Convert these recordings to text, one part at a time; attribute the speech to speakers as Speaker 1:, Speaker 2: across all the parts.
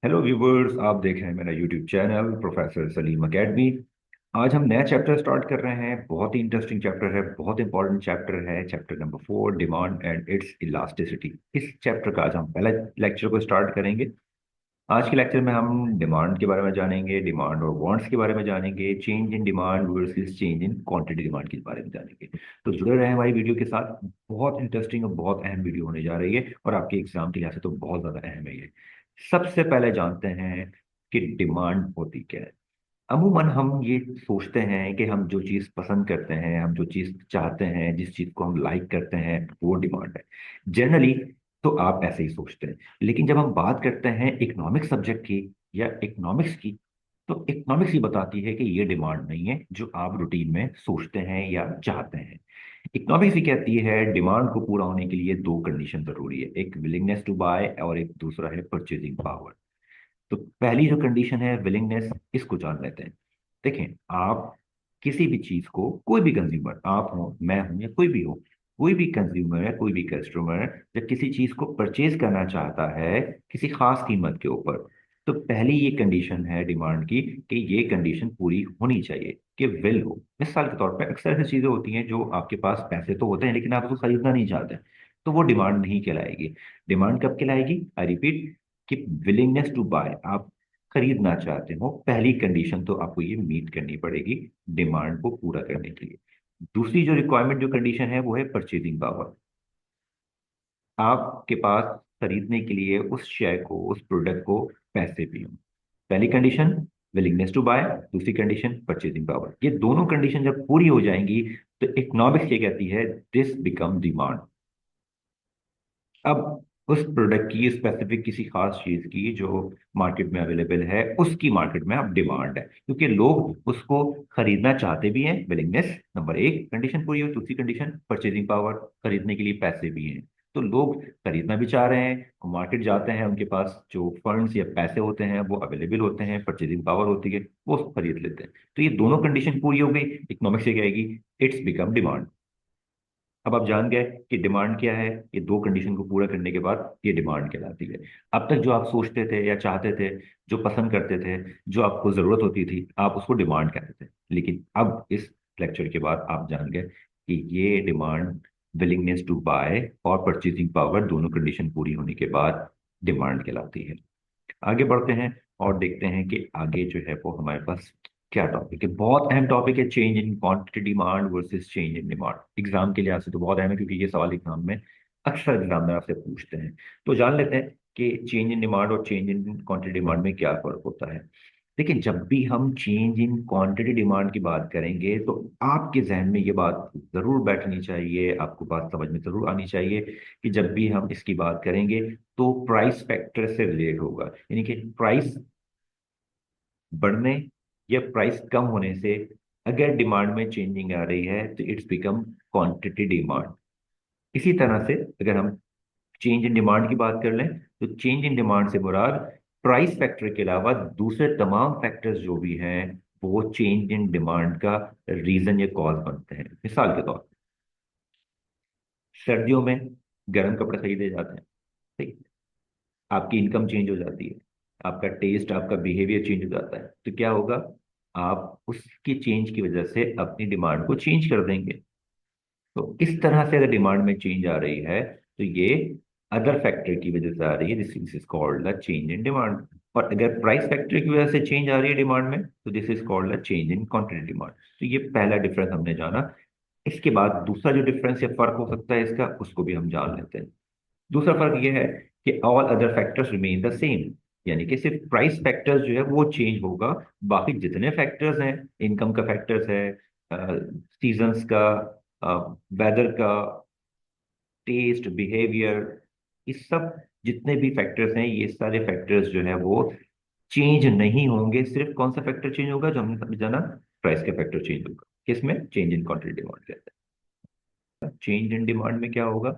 Speaker 1: Hello viewers, आप देख रहे हैं मेरा YouTube channel professor Salim academy. आज हम नया चैप्टर स्टार्ट कर रहे हैं। बहुत ही इंटरेस्टिंग चैप्टर है, बहुत इंपॉर्टेंट चैप्टर है। Chapter number 4, demand and it's elasticity. इस चैप्टर का आज हम पहला लेक्चर को स्टार्ट करेंगे। आज के लेक्चर में हम डिमांड के बारे में जानेंगे, डिमांड और वांट्स के बारे में जानेंगे, change in demand versus change in quantity demand के बारे में जानेंगे। तो जुड़े रहे हमारी वीडियो के साथ। बहुत इंटरेस्टिंग और बहुत अहम वीडियो होने जा रही है और आपके एग्जाम के लिहाज से तो बहुत ज्यादा अहम है ये। सबसे पहले जानते हैं कि डिमांड होती क्या है। अमूमन हम ये सोचते हैं कि हम जो चीज़ पसंद करते हैं, हम जो चीज़ चाहते हैं, जिस चीज़ को हम लाइक करते हैं, वो डिमांड है जनरली। तो आप ऐसे ही सोचते हैं। लेकिन जब हम बात करते हैं इकोनॉमिक्स सब्जेक्ट की या इकोनॉमिक्स की, तो इकोनॉमिक्स ही बताती है कि ये डिमांड नहीं है जो आप रूटीन में सोचते हैं या चाहते हैं। इकोनॉमिक्स ही कहती है डिमांड को पूरा होने के लिए दो कंडीशन जरूरी है, एक विलिंगनेस टू बाय और एक दूसरा है परचेजिंग पावर। तो पहली जो कंडीशन है विलिंगनेस, इसको जान लेते हैं। देखें, आप किसी भी चीज को, कोई भी कंज्यूमर, आप हो, मैं हूं या कोई भी हो, कोई भी कंज्यूमर है, कोई भी कस्टमर जब किसी चीज को परचेज करना चाहता है किसी खास कीमत के ऊपर, तो पहली ये कंडीशन है डिमांड की कि ये कंडीशन पूरी होनी चाहिए कि विल हो। मिसाल के तौर पर अक्सर ऐसी चीजें होती हैं जो आपके पास पैसे तो होते हैं लेकिन आप उसको खरीदना नहीं चाहते, तो वो डिमांड नहीं कहलाएगी। डिमांड कब कहलाएगी? आई रिपीट, कि विलिंगनेस टू बाय, आप खरीदना चाहते हो, पहली कंडीशन तो आपको ये मीट करनी पड़ेगी डिमांड को पूरा करने के लिए। दूसरी जो रिक्वायरमेंट, जो कंडीशन है, वो है परचेजिंग पावर। आपके पास खरीदने के लिए उस शेयर को, उस प्रोडक्ट को पैसे भी हों। पहली कंडीशन विलिंगनेस टू बाय, दूसरी कंडीशन परचेजिंग पावर। ये दोनों कंडीशन जब पूरी हो जाएंगी तो इकोनॉमिक्स ये कहती है दिस बिकम डिमांड। अब उस प्रोडक्ट की, स्पेसिफिक किसी खास चीज की जो मार्केट में अवेलेबल है, उसकी मार्केट में अब डिमांड है क्योंकि लोग उसको खरीदना चाहते भी हैं। विलिंगनेस नंबर एक कंडीशन पूरी हो, दूसरी कंडीशन परचेजिंग पावर, खरीदने के लिए पैसे भी हैं। तो लोग खरीदना भी चाह रहे हैं, मार्केट जाते हैं, उनके पास जो फंड्स या पैसे होते हैं वो अवेलेबल होते हैं, परचेजिंग पावर होती है, वो उसको खरीद लेते हैं। तो ये दोनों कंडीशन पूरी हो गई, इकोनॉमिक्स से कहेगी इट्स बिकम डिमांड। अब आप जान गए कि डिमांड क्या है। ये दो कंडीशन को पूरा करने के बाद ये डिमांड कहलाती है। अब तक जो आप सोचते थे या चाहते थे, जो पसंद करते थे, जो आपको जरूरत होती थी, आप उसको डिमांड कहते थे। लेकिन अब इस लेक्चर के बाद आप जान गए कि ये डिमांड, विलिंगनेस टू बाय और परचेजिंग पावर, दोनों कंडीशन पूरी होने के बाद डिमांड कहलाती है। आगे बढ़ते हैं और देखते हैं कि आगे जो है वो हमारे पास क्या टॉपिक है। बहुत अहम टॉपिक है, change in quantity demand versus change in demand. Exam के लिहाज से तो बहुत अहम है क्योंकि ये सवाल एग्जाम में अक्सर एग्जामिनर आपसे पूछते हैं। तो जान लेते हैं कि चेंज इन डिमांड और चेंज इन क्वांटिटी डिमांड में क्या फर्क होता है। देखिए, जब भी हम चेंज इन क्वांटिटी डिमांड की बात करेंगे तो आपके जहन में ये बात जरूर बैठनी चाहिए, आपको बात समझ में जरूर आनी चाहिए कि जब भी हम इसकी बात करेंगे तो प्राइस फैक्टर से रिलेट होगा। यानी कि प्राइस बढ़ने या प्राइस कम होने से अगर डिमांड में चेंजिंग आ रही है तो इट्स बिकम क्वांटिटी डिमांड। इसी तरह से अगर हम चेंज इन डिमांड की बात कर लें तो चेंज इन डिमांड से मुराद प्राइस फैक्टर के अलावा दूसरे तमाम फैक्टर्स जो भी हैं वो चेंज इन डिमांड का रीजन या कॉज बनते हैं। मिसाल के तौर पर सर्दियों में गर्म कपड़े खरीदे जाते हैं, ठीक। आपकी इनकम चेंज हो जाती है, आपका टेस्ट, आपका बिहेवियर चेंज हो जाता है, तो क्या होगा? आप उसकी चेंज की वजह से अपनी डिमांड को चेंज कर देंगे। तो इस तरह से अगर डिमांड में चेंज आ रही है तो ये अदर फैक्टर की वजह से आ रही है, this is called the change in demand. और अगर प्राइस फैक्टर की वजह से चेंज आ रही है डिमांड में तो this is called the change in quantity demand. तो ये पहला डिफरेंस हमने जाना। इसके बाद दूसरा जो डिफरेंस या फर्क हो सकता है इसका, उसको भी हम जान लेते हैं। दूसरा फर्क यह है कि all other factors remain the same. यानी कि सिर्फ प्राइस फैक्टर्स जो है वो चेंज होगा, बाकी जितने फैक्टर्स हैं, इनकम का फैक्टर्स है, सीजन्स का, वेदर का, टेस्ट, बिहेवियर, इस सब जितने भी फैक्टर्स हैं, ये सारे फैक्टर्स जो है वो चेंज नहीं होंगे। सिर्फ कौन सा फैक्टर चेंज होगा? जो हमने अभी जाना, प्राइस का फैक्टर चेंज होगा। किसमें? चेंज इन क्वांटिटी डिमांड कहते हैं। चेंज इन डिमांड में क्या होगा?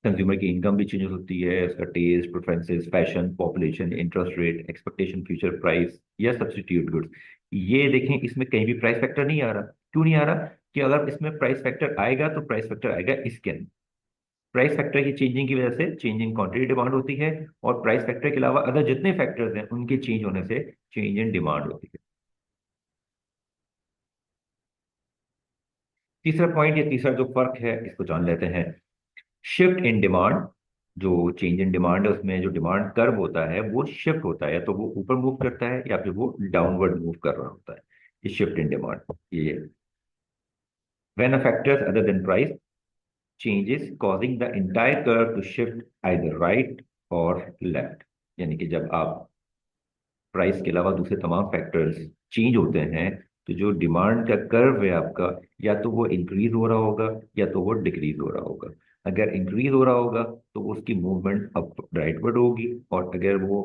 Speaker 1: कंज्यूमर की इनकम भी चेंज हो सकती है, उसका test, preferences, fashion, population, interest rate, expectation, future price या सब्स्टिट्यूट गुड्स। ये देखें, इसमें कहीं भी प्राइस फैक्टर नहीं आ रहा। क्यों नहीं आ रहा? कि अगर इसमें प्राइस फैक्टर आएगा तो प्राइस फैक्टर आएगा इसके अंदर। प्राइस फैक्टर की चेंजिंग की वजह से चेंज इन क्वांटिटी डिमांड होती है, और प्राइस फैक्टर के अलावा अदर जितने फैक्टर्स हैं उनके चेंज होने से चेंज इन डिमांड होती है। तीसरा पॉइंट या तीसरा जो फर्क है इसको जान लेते हैं। शिफ्ट इन डिमांड, जो चेंज इन डिमांड है उसमें जो डिमांड कर्व होता है वो शिफ्ट होता है, या तो वो ऊपर मूव करता है या फिर वो डाउनवर्ड मूव कर रहा होता है। ये शिफ्ट इन डिमांड ये when a factors other than price changes causing the entire curve to shift either right or left। यानी कि जब आप प्राइस के अलावा दूसरे तमाम फैक्टर्स चेंज होते हैं तो जो डिमांड का कर्व है आपका, या तो वो इंक्रीज हो रहा होगा या तो वो डिक्रीज हो रहा होगा। अगर इंक्रीज हो रहा होगा तो उसकी मूवमेंट अप राइटवर्ड होगी, और अगर वो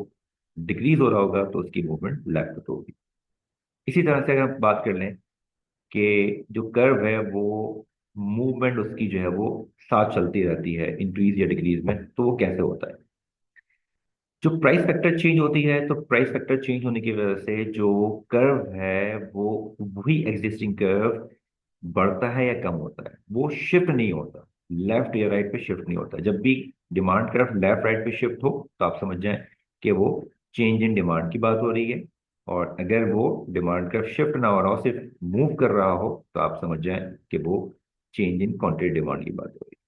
Speaker 1: डिक्रीज हो रहा होगा तो उसकी मूवमेंट लेफ्ट होगी। इसी तरह से अगर हम बात कर लें कि जो कर्व है वो मूवमेंट उसकी जो है वो साथ चलती रहती है इंक्रीज या डिक्रीज में, तो वो कैसे होता है। जो प्राइस फैक्टर चेंज होती है तो प्राइस फैक्टर चेंज होने की वजह से जो कर्व है वो वही एग्जिस्टिंग कर्व बढ़ता है या कम होता है, वो शिफ्ट नहीं होता, लेफ्ट या राइट पे शिफ्ट नहीं होता। जब भी डिमांड कर्व लेफ्ट राइट पे शिफ्ट हो तो आप समझ जाएं कि वो चेंज इन डिमांड की बात हो रही है, और अगर वो डिमांड कर्व शिफ्ट ना हो रहा हो, सिर्फ मूव कर रहा हो, तो आप समझ जाएं कि वो चेंज इन क्वांटिटी डिमांड की बात हो रही है।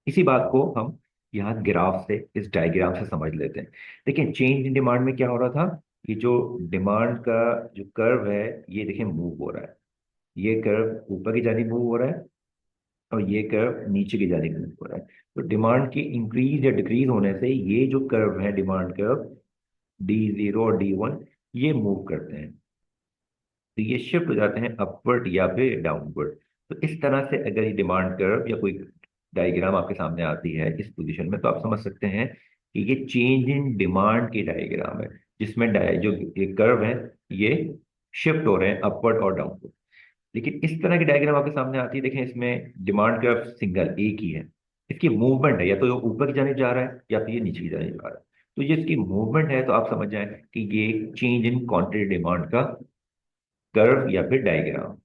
Speaker 1: इसी बात को हम यहाँ ग्राफ से, इस डायग्राम से समझ लेते हैं। देखिए चेंज इन डिमांड में क्या हो रहा था, ये जो डिमांड का जो कर्व है ये देखिए मूव हो रहा है, ये कर्व ऊपर की जानी मूव हो रहा है और ये कर्व नीचे की जानी मूव हो रहा है। तो डिमांड की इंक्रीज या डिक्रीज होने से ये जो कर्व है डिमांड कर्व D0 और D1 ये मूव करते हैं, तो ये शिफ्ट हो जाते हैं अपवर्ड या फिर डाउनवर्ड। तो इस तरह से अगर ये डिमांड कर्व या कोई डायग्राम आपके सामने आती है इस पोजीशन में, तो आप समझ सकते हैं कि ये चेंज इन डिमांड की डायग्राम है, जिसमें जो ये कर्व है ये शिफ्ट हो रहे हैं अपवर्ड और डाउनवर्ड। लेकिन इस तरह की डायग्राम आपके सामने आती है, देखें इसमें डिमांड कर्व सिंगल एक ही है, इसकी मूवमेंट है या तो ये ऊपर की जाने जा रहा है या फिर ये नीचे की जाने जा रहा है। तो ये इसकी मूवमेंट है, तो आप समझ जाएं कि ये चेंज इन क्वांटिटी डिमांड का कर्व या फिर डायग्राम।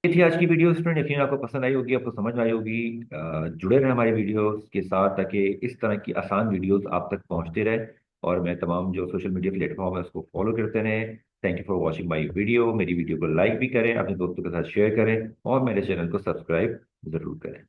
Speaker 1: ये थी आज की वीडियो स्टूडेंट, यकीन आपको पसंद आई होगी, आपको समझ आई होगी। जुड़े रहें हमारी वीडियोस के साथ ताकि इस तरह की आसान वीडियोस आप तक पहुंचते रहे, और मैं तमाम जो सोशल मीडिया प्लेटफॉर्म है उसको फॉलो करते रहें। Thank you for watching my video. मेरी वीडियो को लाइक भी करें, अपने दोस्तों के साथ शेयर करें, और मेरे चैनल को सब्सक्राइब जरूर करें।